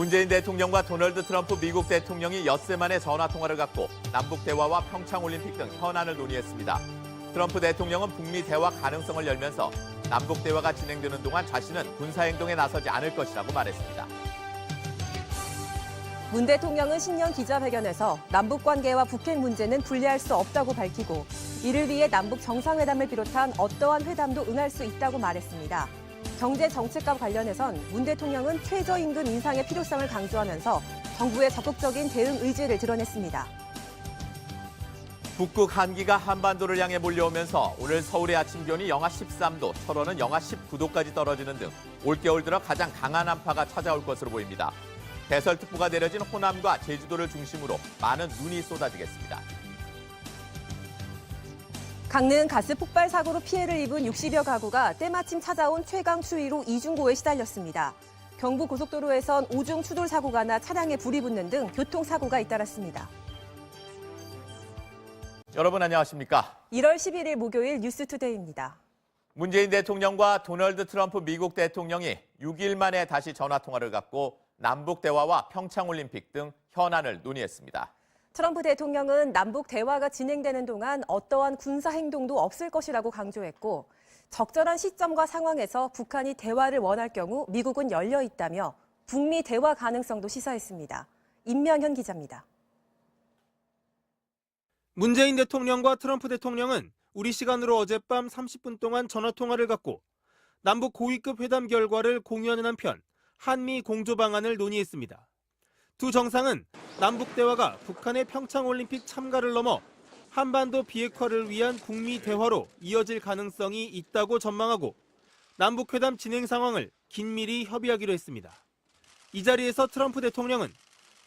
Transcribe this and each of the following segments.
문재인 대통령과 도널드 트럼프 미국 대통령이 엿새 만에 전화통화를 갖고 남북 대화와 평창올림픽 등 현안을 논의했습니다. 트럼프 대통령은 북미 대화 가능성을 열면서 남북 대화가 진행되는 동안 자신은 군사행동에 나서지 않을 것이라고 말했습니다. 문 대통령은 신년 기자회견에서 남북 관계와 북핵 문제는 분리할 수 없다고 밝히고 이를 위해 남북 정상회담을 비롯한 어떠한 회담도 응할 수 있다고 말했습니다. 경제 정책과 관련해선 문 대통령은 최저임금 인상의 필요성을 강조하면서 정부의 적극적인 대응 의지를 드러냈습니다. 북극 한기가 한반도를 향해 몰려오면서 오늘 서울의 아침 기온이 영하 13도, 철원은 영하 19도까지 떨어지는 등 올겨울 들어 가장 강한 한파가 찾아올 것으로 보입니다. 대설특보가 내려진 호남과 제주도를 중심으로 많은 눈이 쏟아지겠습니다. 강릉 가스 폭발 사고로 피해를 입은 60여 가구가 때마침 찾아온 최강 추위로 이중고에 시달렸습니다. 경부 고속도로에선 오중 추돌 사고가 나 차량에 불이 붙는 등 교통사고가 잇따랐습니다. 여러분 안녕하십니까? 1월 11일 목요일 뉴스투데이입니다. 문재인 대통령과 도널드 트럼프 미국 대통령이 6일 만에 다시 전화통화를 갖고 남북 대화와 평창올림픽 등 현안을 논의했습니다. 트럼프 대통령은 남북 대화가 진행되는 동안 어떠한 군사 행동도 없을 것이라고 강조했고 적절한 시점과 상황에서 북한이 대화를 원할 경우 미국은 열려 있다며 북미 대화 가능성도 시사했습니다. 임명현 기자입니다. 문재인 대통령과 트럼프 대통령은 우리 시간으로 어젯밤 30분 동안 전화통화를 갖고 남북 고위급 회담 결과를 공유하는 한편 한미 공조 방안을 논의했습니다. 두 정상은 남북 대화가 북한의 평창올림픽 참가를 넘어 한반도 비핵화를 위한 북미 대화로 이어질 가능성이 있다고 전망하고 남북 회담 진행 상황을 긴밀히 협의하기로 했습니다. 이 자리에서 트럼프 대통령은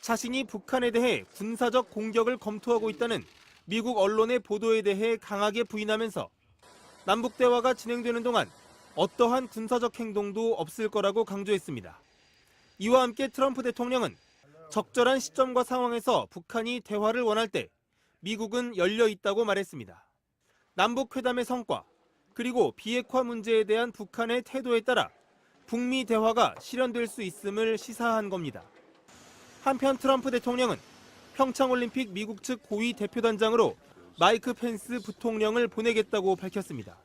자신이 북한에 대해 군사적 공격을 검토하고 있다는 미국 언론의 보도에 대해 강하게 부인하면서 남북 대화가 진행되는 동안 어떠한 군사적 행동도 없을 거라고 강조했습니다. 이와 함께 트럼프 대통령은 적절한 시점과 상황에서 북한이 대화를 원할 때 미국은 열려 있다고 말했습니다. 남북 회담의 성과 그리고 비핵화 문제에 대한 북한의 태도에 따라 북미 대화가 실현될 수 있음을 시사한 겁니다. 한편 트럼프 대통령은 평창올림픽 미국 측 고위 대표단장으로 마이크 펜스 부통령을 보내겠다고 밝혔습니다.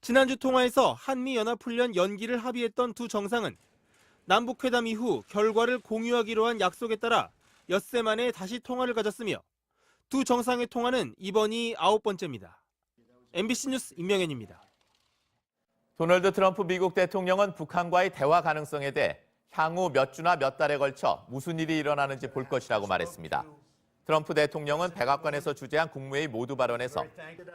지난주 통화에서 한미연합훈련 연기를 합의했던 두 정상은 남북회담 이후 결과를 공유하기로 한 약속에 따라 엿새 만에 다시 통화를 가졌으며 두 정상의 통화는 이번이 9번째입니다. MBC 뉴스 임명현입니다. 도널드 트럼프 미국 대통령은 북한과의 대화 가능성에 대해 향후 몇 주나 몇 달에 걸쳐 무슨 일이 일어나는지 볼 것이라고 말했습니다. 트럼프 대통령은 백악관에서 주재한 국무회의 모두 발언에서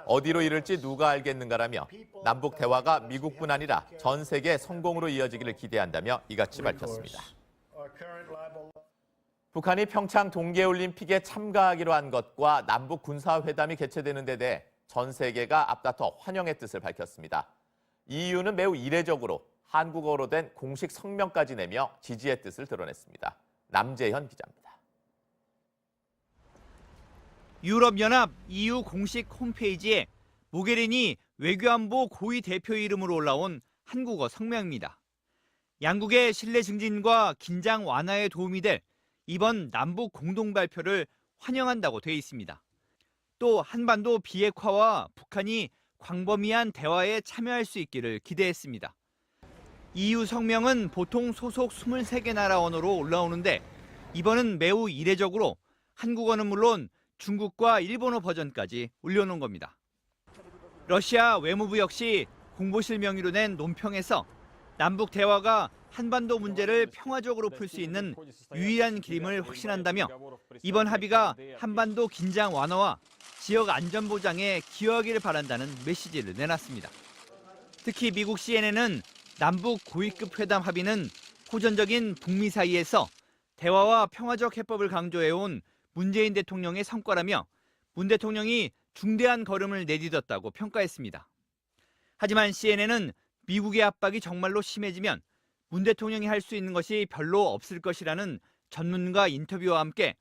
어디로 이를지 누가 알겠는가라며 남북 대화가 미국뿐 아니라 전 세계 성공으로 이어지기를 기대한다며 이같이 밝혔습니다. 북한이 평창 동계올림픽에 참가하기로 한 것과 남북 군사회담이 개최되는 데 대해 전 세계가 앞다퉈 환영의 뜻을 밝혔습니다. EU는 매우 이례적으로 한국어로 된 공식 성명까지 내며 지지의 뜻을 드러냈습니다. 남재현 기자입니다. 유럽연합 EU 공식 홈페이지에 모게리니 외교안보 고위 대표 이름으로 올라온 한국어 성명입니다. 양국의 신뢰 증진과 긴장 완화에 도움이 될 이번 남북 공동 발표를 환영한다고 되어 있습니다. 또 한반도 비핵화와 북한이 광범위한 대화에 참여할 수 있기를 기대했습니다. EU 성명은 보통 소속 23개 나라 언어로 올라오는데 이번은 매우 이례적으로 한국어는 물론 중국과 일본어 버전까지 올려놓은 겁니다. 러시아 외무부 역시 공보실 명의로 낸 논평에서 남북 대화가 한반도 문제를 평화적으로 풀 수 있는 유일한 길임을 확신한다며 이번 합의가 한반도 긴장 완화와 지역 안전 보장에 기여하기를 바란다는 메시지를 내놨습니다. 특히 미국 CNN은 남북 고위급 회담 합의는 호전적인 북미 사이에서 대화와 평화적 해법을 강조해온 문재인 대통령의 성과라며 문 대통령이 중대한 걸음을 내딛었다고 평가했습니다. 하지만 CNN은 미국의 압박이 정말로 심해지면 문 대통령이 할 수 있는 것이 별로 없을 것이라는 전문가 인터뷰와 함께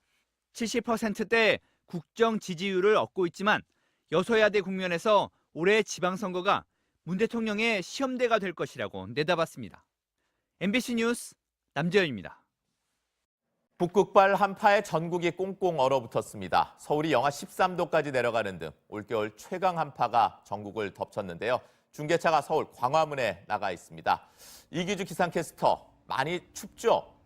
70%대 국정 지지율을 얻고 있지만 여소야대 국면에서 올해 지방선거가 문 대통령의 시험대가 될 것이라고 내다봤습니다. MBC 뉴스 남재현입니다. 북극발 한파에 전국이 꽁꽁 얼어붙었습니다. 서울이 영하 13도까지 내려가는 등 올겨울 최강 한파가 전국을 덮쳤는데요. 중계차가 서울 광화문에 나가 있습니다. 이기주 기상캐스터, 많이 춥죠?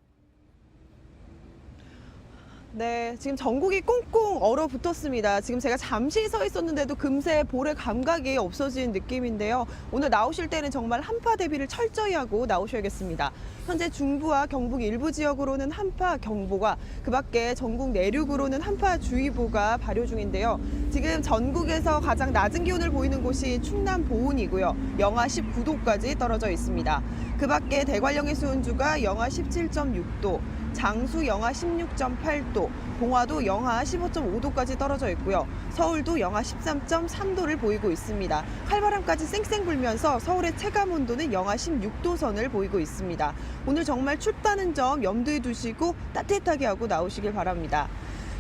네, 지금 전국이 꽁꽁 얼어붙었습니다. 지금 제가 잠시 서 있었는데도 금세 볼의 감각이 없어진 느낌인데요. 오늘 나오실 때는 정말 한파 대비를 철저히 하고 나오셔야겠습니다. 현재 중부와 경북 일부 지역으로는 한파 경보가, 그 밖에 전국 내륙으로는 한파주의보가 발효 중인데요. 지금 전국에서 가장 낮은 기온을 보이는 곳이 충남 보은이고요. 영하 19도까지 떨어져 있습니다. 그 밖에 대관령의 수온주가 영하 17.6도, 장수 영하 16.8도, 봉화도 영하 15.5도까지 떨어져 있고요. 서울도 영하 13.3도를 보이고 있습니다. 칼바람까지 쌩쌩 불면서 서울의 체감 온도는 영하 16도 선을 보이고 있습니다. 오늘 정말 춥다는 점 염두에 두시고 따뜻하게 하고 나오시길 바랍니다.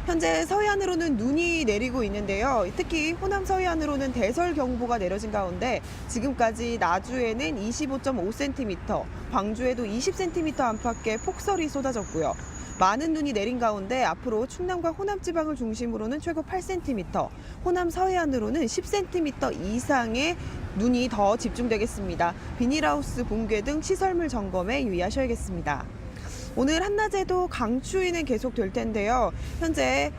현재 서해안으로는 눈이 내리고 있는데요. 특히 호남 서해안으로는 대설경보가 내려진 가운데 지금까지 나주에는 25.5cm, 광주에도 20cm 안팎의 폭설이 쏟아졌고요. 많은 눈이 내린 가운데 앞으로 충남과 호남 지방을 중심으로는 최고 8cm, 호남 서해안으로는 10cm 이상의 눈이 더 집중되겠습니다. 비닐하우스 붕괴 등 시설물 점검에 유의하셔야겠습니다. 오늘 한낮에도 강추위는 계속될 텐데요. 현재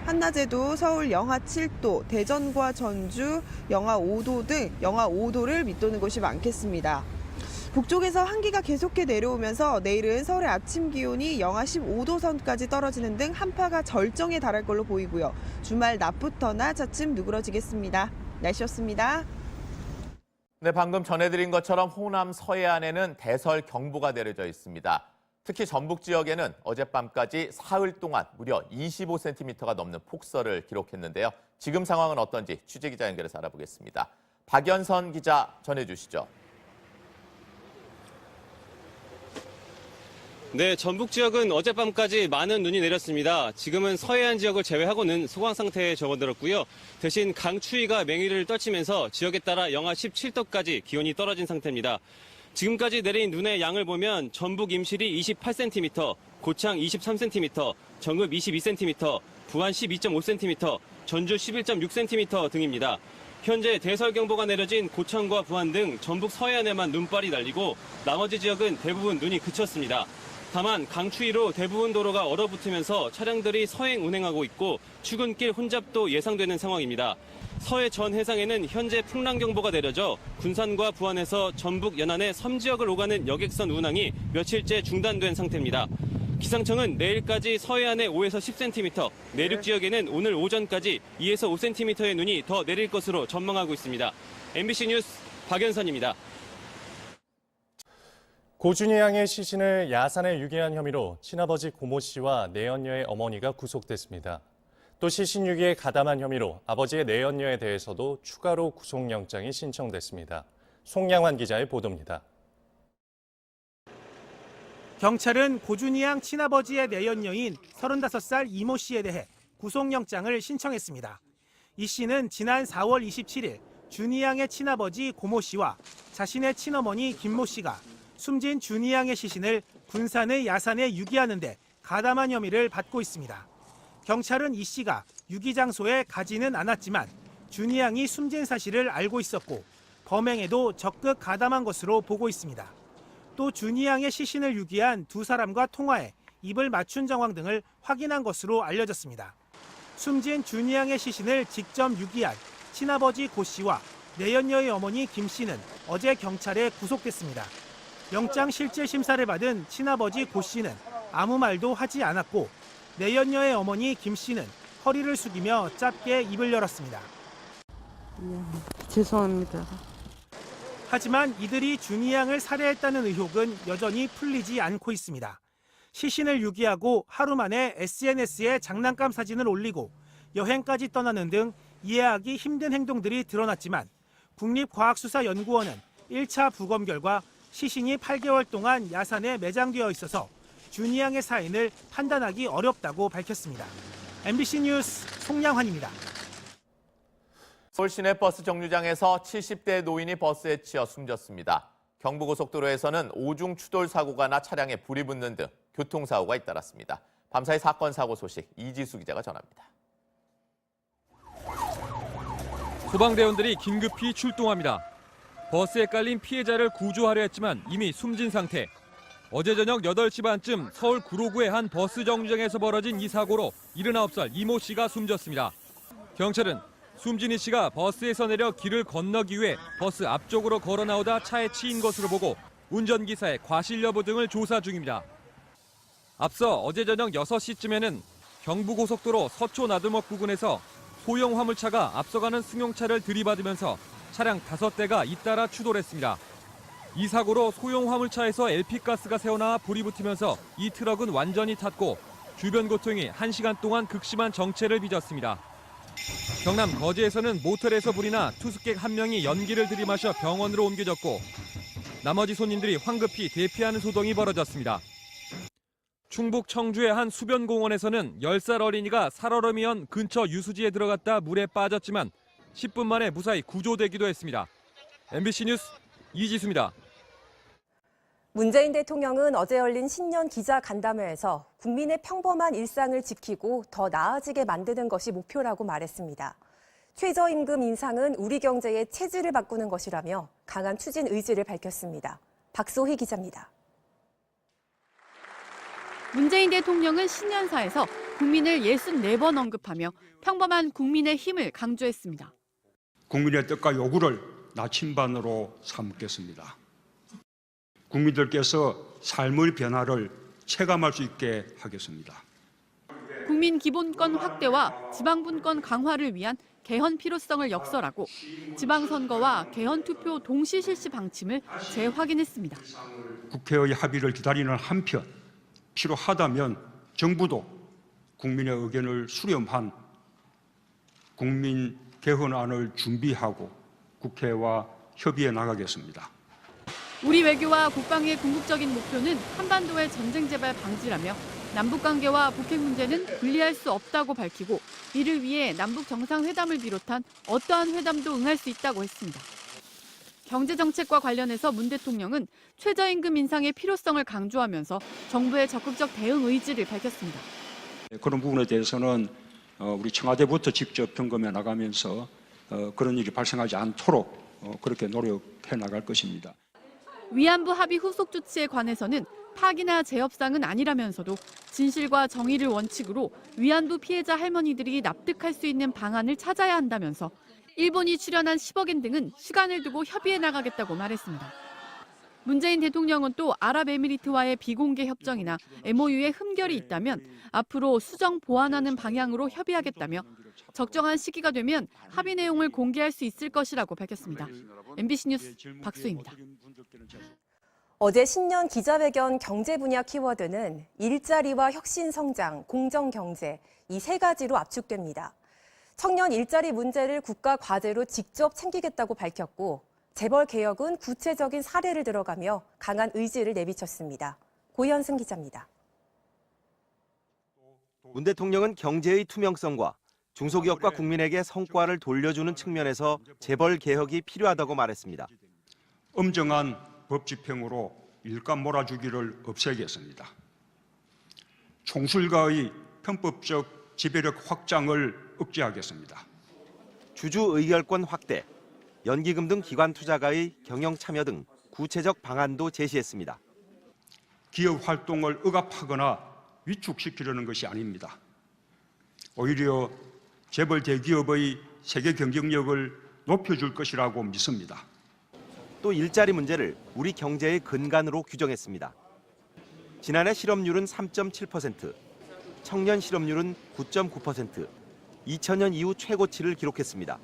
한낮에도 서울 영하 7도, 대전과 전주 영하 5도 등 영하 5도를 밑도는 곳이 많겠습니다. 북쪽에서 한기가 계속해 내려오면서 내일은 서울의 아침 기온이 영하 15도 선까지 떨어지는 등 한파가 절정에 달할 걸로 보이고요. 주말 낮부터나 차츰 누그러지겠습니다. 날씨였습니다. 네, 방금 전해드린 것처럼 호남 서해안에는 대설 경보가 내려져 있습니다. 특히 전북 지역에는 어젯밤까지 사흘 동안 무려 25cm가 넘는 폭설을 기록했는데요. 지금 상황은 어떤지 취재기자 연결해서 알아보겠습니다. 박연선 기자 전해주시죠. 네, 전북 지역은 어젯밤까지 많은 눈이 내렸습니다. 지금은 서해안 지역을 제외하고는 소강 상태에 접어들었고요. 대신 강추위가 맹위를 떨치면서 지역에 따라 영하 17도까지 기온이 떨어진 상태입니다. 지금까지 내린 눈의 양을 보면 전북 임실이 28cm, 고창 23cm, 정읍 22cm, 부안 12.5cm, 전주 11.6cm 등입니다. 현재 대설경보가 내려진 고창과 부안 등 전북 서해안에만 눈발이 날리고 나머지 지역은 대부분 눈이 그쳤습니다. 다만 강추위로 대부분 도로가 얼어붙으면서 차량들이 서행 운행하고 있고 출근길 혼잡도 예상되는 상황입니다. 서해 전 해상에는 현재 풍랑경보가 내려져 군산과 부안에서 전북 연안의 섬 지역을 오가는 여객선 운항이 며칠째 중단된 상태입니다. 기상청은 내일까지 서해안에 5에서 10cm, 내륙 지역에는 오늘 오전까지 2에서 5cm의 눈이 더 내릴 것으로 전망하고 있습니다. MBC 뉴스 박연선입니다. 고준희 양의 시신을 야산에 유기한 혐의로 친아버지 고모 씨와 내연녀의 어머니가 구속됐습니다. 또 시신 유기에 가담한 혐의로 아버지의 내연녀에 대해서도 추가로 구속영장이 신청됐습니다. 송양환 기자의 보도입니다. 경찰은 고준희 양 친아버지의 내연녀인 35살 이모 씨에 대해 구속영장을 신청했습니다. 이 씨는 지난 4월 27일 준희 양의 친아버지 고모 씨와 자신의 친어머니 김모 씨가 숨진 준희 양의 시신을 군산의 야산에 유기하는 데 가담한 혐의를 받고 있습니다. 경찰은 이 씨가 유기 장소에 가지는 않았지만 준희 양이 숨진 사실을 알고 있었고 범행에도 적극 가담한 것으로 보고 있습니다. 또 준희 양의 시신을 유기한 두 사람과 통화해 입을 맞춘 정황 등을 확인한 것으로 알려졌습니다. 숨진 준희 양의 시신을 직접 유기한 친아버지 고 씨와 내연녀의 어머니 김 씨는 어제 경찰에 구속됐습니다. 영장 실질 심사를 받은 친아버지 고 씨는 아무 말도 하지 않았고 내연녀의 어머니 김 씨는 허리를 숙이며 짧게 입을 열었습니다. 죄송합니다. 하지만 이들이 준희 양을 살해했다는 의혹은 여전히 풀리지 않고 있습니다. 시신을 유기하고 하루 만에 SNS에 장난감 사진을 올리고 여행까지 떠나는 등 이해하기 힘든 행동들이 드러났지만 국립과학수사연구원은 1차 부검 결과 시신이 8개월 동안 야산에 매장되어 있어서 준희 양의 사인을 판단하기 어렵다고 밝혔습니다. MBC 뉴스 송양환입니다. 서울 시내 버스 정류장에서 70대 노인이 버스에 치여 숨졌습니다. 경부고속도로에서는 오중 추돌 사고가 나 차량에 불이 붙는 등 교통사고가 잇따랐습니다. 밤사이 사건 사고 소식 이지수 기자가 전합니다. 소방대원들이 긴급히 출동합니다. 버스에 깔린 피해자를 구조하려 했지만 이미 숨진 상태. 어제 저녁 8시 반쯤 서울 구로구의 한 버스 정류장에서 벌어진 이 사고로 79살 이모 씨가 숨졌습니다. 경찰은 숨진 이 씨가 버스에서 내려 길을 건너기 위해 버스 앞쪽으로 걸어 나오다 차에 치인 것으로 보고 운전기사의 과실 여부 등을 조사 중입니다. 앞서 어제 저녁 6시쯤에는 경부고속도로 서초 나들목 부근에서 소형 화물차가 앞서가는 승용차를 들이받으면서 차량 5대가 잇따라 추돌했습니다. 이 사고로 소형 화물차에서 LP가스가 새어나와 불이 붙으면서 이 트럭은 완전히 탔고 주변 교통이 1시간 동안 극심한 정체를 빚었습니다. 경남 거제에서는 모텔에서 불이 나 투숙객 1명이 연기를 들이마셔 병원으로 옮겨졌고 나머지 손님들이 황급히 대피하는 소동이 벌어졌습니다. 충북 청주의 한 수변공원에서는 10살 어린이가 살얼음이연 근처 유수지에 들어갔다 물에 빠졌지만 10분 만에 무사히 구조되기도 했습니다. MBC 뉴스 이지수입니다. 문재인 대통령은 어제 열린 신년 기자간담회에서 국민의 평범한 일상을 지키고 더 나아지게 만드는 것이 목표라고 말했습니다. 최저임금 인상은 우리 경제의 체질을 바꾸는 것이라며 강한 추진 의지를 밝혔습니다. 박소희 기자입니다. 문재인 대통령은 신년사에서 국민을 64번 언급하며 평범한 국민의 힘을 강조했습니다. 국민의 뜻과 요구를 나침반으로 삼겠습니다. 국민들께서 삶의 변화를 체감할 수 있게 하겠습니다. 국민 기본권 확대와 지방분권 강화를 위한 개헌 필요성을 역설하고 지방선거와 개헌 투표 동시 실시 방침을 재확인했습니다. 국회의 합의를 기다리는 한편 필요하다면 정부도 국민의 의견을 수렴한 국민 개헌안을 준비하고 국회와 협의해 나가겠습니다. 우리 외교와 국방의 궁극적인 목표는 한반도의 전쟁 재발 방지라며 남북관계와 북핵 문제는 분리할 수 없다고 밝히고 이를 위해 남북 정상회담을 비롯한 어떠한 회담도 응할 수 있다고 했습니다. 경제정책과 관련해서 문 대통령은 최저임금 인상의 필요성을 강조하면서 정부의 적극적 대응 의지를 밝혔습니다. 그런 부분에 대해서는 우리 청와대부터 직접 점검해 나가면서 그런 일이 발생하지 않도록 그렇게 노력해 나갈 것입니다. 위안부 합의 후속 조치에 관해서는 파기나 재협상은 아니라면서도 진실과 정의를 원칙으로 위안부 피해자 할머니들이 납득할 수 있는 방안을 찾아야 한다면서 일본이 출연한 10억엔 등은 시간을 두고 협의해 나가겠다고 말했습니다. 문재인 대통령은 또 아랍에미리트와의 비공개 협정이나 MOU에 흠결이 있다면 앞으로 수정 보완하는 방향으로 협의하겠다며 적정한 시기가 되면 합의 내용을 공개할 수 있을 것이라고 밝혔습니다. MBC 뉴스 박수희입니다. 어제 신년 기자회견 경제 분야 키워드는 일자리와 혁신 성장, 공정 경제 이 3가지로 압축됩니다. 청년 일자리 문제를 국가 과제로 직접 챙기겠다고 밝혔고 재벌 개혁은 구체적인 사례를 들어가며 강한 의지를 내비쳤습니다. 고현승 기자입니다. 문 대통령은 경제의 투명성과 중소기업과 국민에게 성과를 돌려주는 측면에서 재벌 개혁이 필요하다고 말했습니다. 엄정한 법 집행으로 일감 몰아주기를 없애겠습니다. 총수일가의 편법적 지배력 확장을 억제하겠습니다. 주주 의결권 확대, 연기금 등 기관 투자가의 경영 참여 등 구체적 방안도 제시했습니다. 기업 활동을 억압하거나 위축시키려는 것이 아닙니다. 오히려 재벌 대기업의 세계 경쟁력을 높여줄 것이라고 믿습니다. 또 일자리 문제를 우리 경제의 근간으로 규정했습니다. 지난해 실업률은 3.7%, 청년 실업률은 9.9%, 2000년 이후 최고치를 기록했습니다.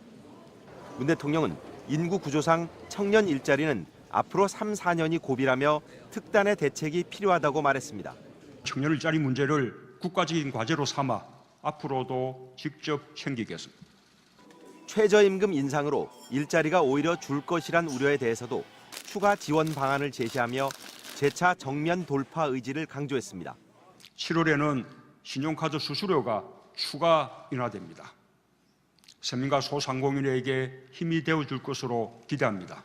문 대통령은 인구 구조상 청년 일자리는 앞으로 3, 4년이 고비라며 특단의 대책이 필요하다고 말했습니다. 청년 일자리 문제를 국가적인 과제로 삼아 앞으로도 직접 챙기겠습니다. 최저임금 인상으로 일자리가 오히려 줄 것이란 우려에 대해서도 추가 지원 방안을 제시하며 재차 정면 돌파 의지를 강조했습니다. 7월에는 신용카드 수수료가 추가 인하됩니다. 서민과 소상공인에게 힘이 되어줄 것으로 기대합니다.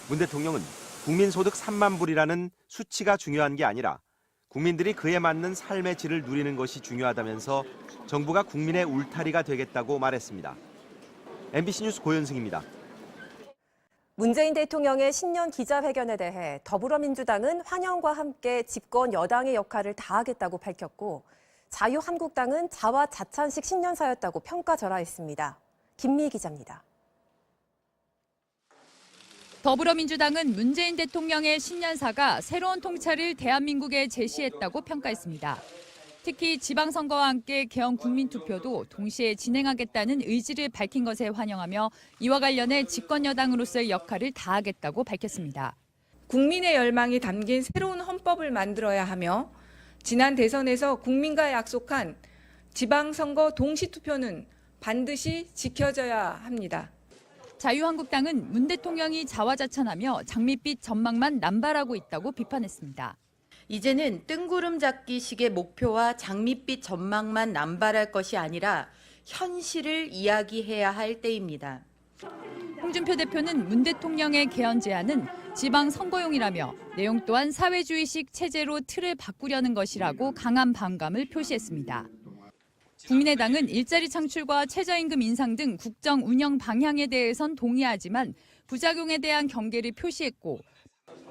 문 대통령은 국민소득 3만 불이라는 수치가 중요한 게 아니라 국민들이 그에 맞는 삶의 질을 누리는 것이 중요하다면서 정부가 국민의 울타리가 되겠다고 말했습니다. MBC 뉴스 고현승입니다. 문재인 대통령의 신년 기자회견에 대해 더불어민주당은 환영과 함께 집권 여당의 역할을 다하겠다고 밝혔고 자유한국당은 자화자찬식 신년사였다고 평가절하했습니다. 김미 기자입니다. 더불어민주당은 문재인 대통령의 신년사가 새로운 통찰을 대한민국에 제시했다고 평가했습니다. 특히 지방선거와 함께 개헌 국민투표도 동시에 진행하겠다는 의지를 밝힌 것에 환영하며 이와 관련해 집권여당으로서의 역할을 다하겠다고 밝혔습니다. 국민의 열망이 담긴 새로운 헌법을 만들어야 하며 지난 대선에서 국민과 약속한 지방선거 동시투표는 반드시 지켜져야 합니다. 자유한국당은 문 대통령이 자화자찬하며 장밋빛 전망만 남발하고 있다고 비판했습니다. 이제는 뜬구름 잡기식의 목표와 장밋빛 전망만 남발할 것이 아니라 현실을 이야기해야 할 때입니다. 홍준표 대표는 문 대통령의 개헌 제안은 지방선거용이라며 내용 또한 사회주의식 체제로 틀을 바꾸려는 것이라고 강한 반감을 표시했습니다. 국민의당은 일자리 창출과 최저임금 인상 등 국정 운영 방향에 대해선 동의하지만 부작용에 대한 경계를 표시했고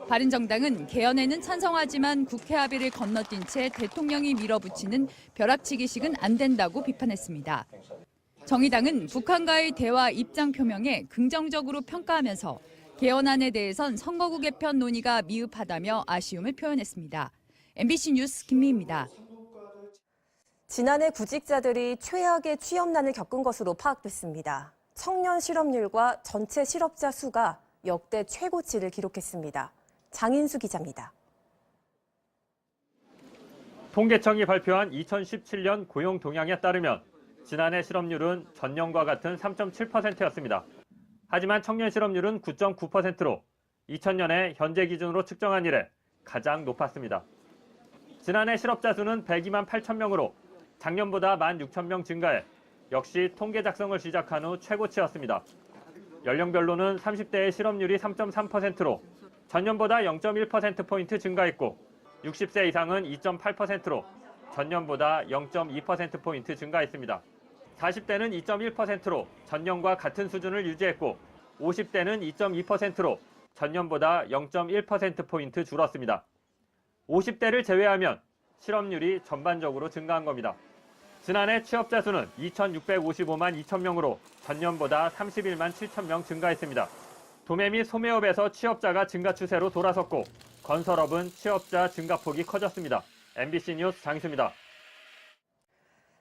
바른정당은 개헌에는 찬성하지만 국회 합의를 건너뛴 채 대통령이 밀어붙이는 벼락치기식은 안 된다고 비판했습니다. 정의당은 북한과의 대화 입장 표명에 긍정적으로 평가하면서 개헌안에 대해선 선거구 개편 논의가 미흡하다며 아쉬움을 표현했습니다. MBC 뉴스 김미희입니다. 지난해 구직자들이 최악의 취업난을 겪은 것으로 파악됐습니다. 청년 실업률과 전체 실업자 수가 역대 최고치를 기록했습니다. 장인수 기자입니다. 통계청이 발표한 2017년 고용 동향에 따르면 지난해 실업률은 전년과 같은 3.7%였습니다. 하지만 청년 실업률은 9.9%로 2000년에 현재 기준으로 측정한 이래 가장 높았습니다. 지난해 실업자 수는 102만 8천 명으로 작년보다 16,000명 증가해 역시 통계 작성을 시작한 후 최고치였습니다. 연령별로는 30대의 실업률이 3.3%로 전년보다 0.1%포인트 증가했고 60세 이상은 2.8%로 전년보다 0.2%포인트 증가했습니다. 40대는 2.1%로 전년과 같은 수준을 유지했고 50대는 2.2%로 전년보다 0.1%포인트 줄었습니다. 50대를 제외하면 실업률이 전반적으로 증가한 겁니다. 지난해 취업자 수는 2,655만 2천 명으로 전년보다 31만 7천 명 증가했습니다. 도매 및 소매업에서 취업자가 증가 추세로 돌아섰고 건설업은 취업자 증가폭이 커졌습니다. MBC 뉴스 장희수입니다.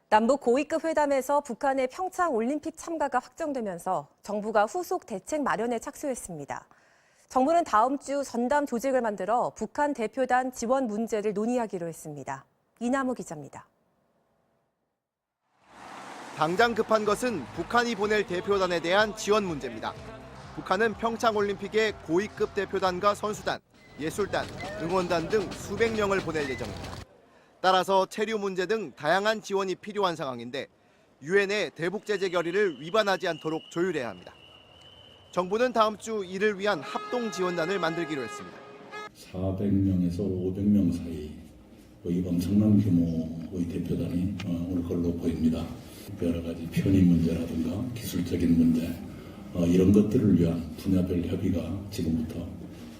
남북 고위급 회담에서 북한의 평창 올림픽 참가가 확정되면서 정부가 후속 대책 마련에 착수했습니다. 정부는 다음 주 전담 조직을 만들어 북한 대표단 지원 문제를 논의하기로 했습니다. 이남우 기자입니다. 당장 급한 것은 북한이 보낼 대표단에 대한 지원 문제입니다. 북한은 평창올림픽에 고위급 대표단과 선수단, 예술단, 응원단 등 수백 명을 보낼 예정입니다. 따라서 체류 문제 등 다양한 지원이 필요한 상황인데 유엔의 대북 제재 결의를 위반하지 않도록 조율해야 합니다. 정부는 다음 주 이를 위한 합동 지원단을 만들기로 했습니다. 400명에서 500명 사이 거의 엄청난 규모의 대표단이 올 걸로 보입니다. 여러 가지 편의 문제라든가 기술적인 문제 이런 것들을 위한 분야별 협의가 지금부터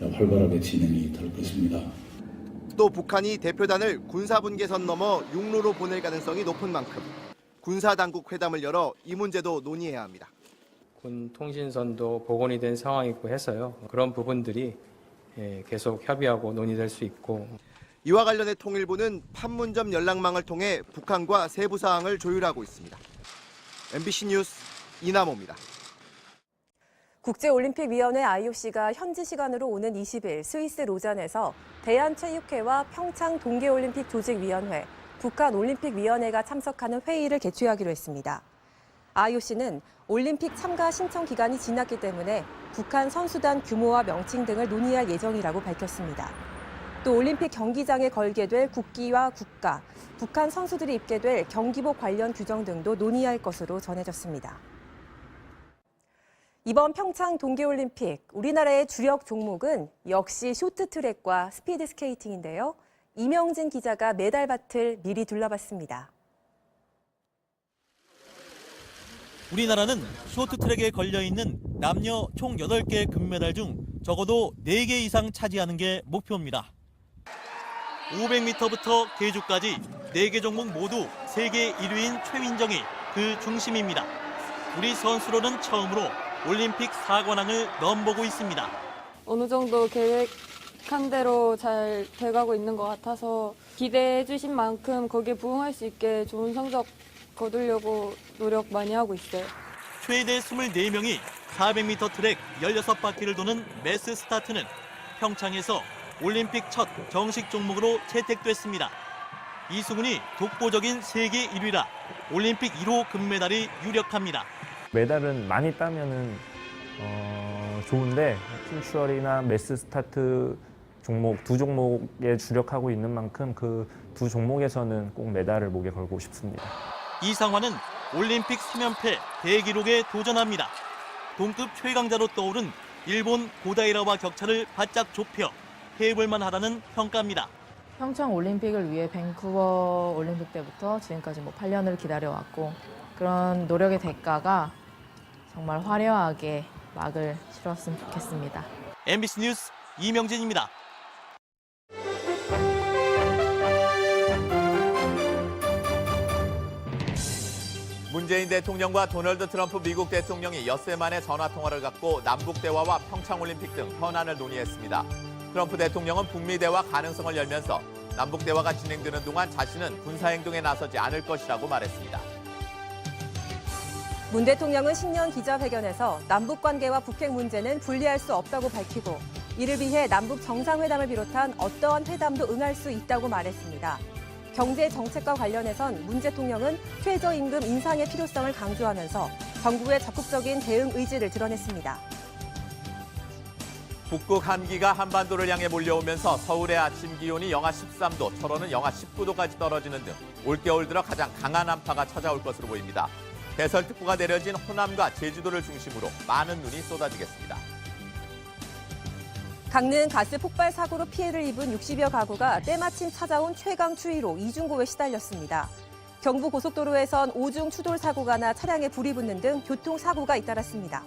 활발하게 진행이 될 것입니다. 또 북한이 대표단을 군사분계선 넘어 육로로 보낼 가능성이 높은 만큼 군사당국 회담을 열어 이 문제도 논의해야 합니다. 군 통신선도 복원이 된 상황이고 해서요. 그런 부분들이 계속 협의하고 논의될 수 있고. 이와 관련해 통일부는 판문점 연락망을 통해 북한과 세부 사항을 조율하고 있습니다. MBC 뉴스 이남호입니다. 국제올림픽위원회 IOC가 현지 시간으로 오는 20일 스위스 로잔에서 대한체육회와 평창 동계올림픽 조직위원회, 북한올림픽위원회가 참석하는 회의를 개최하기로 했습니다. IOC는 올림픽 참가 신청 기간이 지났기 때문에 북한 선수단 규모와 명칭 등을 논의할 예정이라고 밝혔습니다. 또 올림픽 경기장에 걸게 될 국기와 국가, 북한 선수들이 입게 될 경기복 관련 규정 등도 논의할 것으로 전해졌습니다. 이번 평창 동계올림픽 우리나라의 주력 종목은 역시 쇼트트랙과 스피드스케이팅인데요. 이명진 기자가 메달밭을 미리 둘러봤습니다. 우리나라는 쇼트트랙에 걸려있는 남녀 총 8개 금메달 중 적어도 4개 이상 차지하는 게 목표입니다. 500m부터 계주까지 4개 종목 모두 세계 1위인 최민정이 그 중심입니다. 우리 선수로는 처음으로 올림픽 4관왕을 넘보고 있습니다. 어느 정도 계획한 대로 잘 돼가고 있는 것 같아서 기대해 주신 만큼 거기에 부응할 수 있게 좋은 성적 거두려고 노력 많이 하고 있어요. 최대 24명이 400m 트랙 16바퀴를 도는 매스 스타트는 평창에서 올림픽 첫 정식 종목으로 채택됐습니다. 이승훈이 독보적인 세계 1위라 올림픽 1호 금메달이 유력합니다. 메달은 많이 따면은 좋은데 팀추얼이나 매스 스타트 종목 두 종목에 주력하고 있는 만큼 그 두 종목에서는 꼭 메달을 목에 걸고 싶습니다. 이상화는 올림픽 3연패 대기록에 도전합니다. 동급 최강자로 떠오른 일본 고다이라와 격차를 바짝 좁혀 해볼만 하다는 평가입니다. 평창 올림픽을 위해 밴쿠버 올림픽 때부터 지금까지 8년을 기다려왔고 그런 노력의 대가가 정말 화려하게 막을 치렀으면 좋겠습니다. MBC 뉴스 이명진입니다. 문재인 대통령과 도널드 트럼프 미국 대통령이 엿새 만에 전화통화를 갖고 남북대화와 평창올림픽 등 현안을 논의했습니다. 트럼프 대통령은 북미 대화 가능성을 열면서 남북대화가 진행되는 동안 자신은 군사행동에 나서지 않을 것이라고 말했습니다. 문 대통령은 신년 기자회견에서 남북관계와 북핵 문제는 분리할 수 없다고 밝히고 이를 위해 남북 정상회담을 비롯한 어떠한 회담도 응할 수 있다고 말했습니다. 경제 정책과 관련해선 문 대통령은 최저임금 인상의 필요성을 강조하면서 정부의 적극적인 대응 의지를 드러냈습니다. 북극 한기가 한반도를 향해 몰려오면서 서울의 아침 기온이 영하 13도, 철원은 영하 19도까지 떨어지는 등 올겨울 들어 가장 강한 한파가 찾아올 것으로 보입니다. 대설특보가 내려진 호남과 제주도를 중심으로 많은 눈이 쏟아지겠습니다. 강릉 가스 폭발 사고로 피해를 입은 60여 가구가 때마침 찾아온 최강 추위로 이중고에 시달렸습니다. 경부 고속도로에선 오중 추돌 사고가 나 차량에 불이 붙는 등 교통사고가 잇따랐습니다.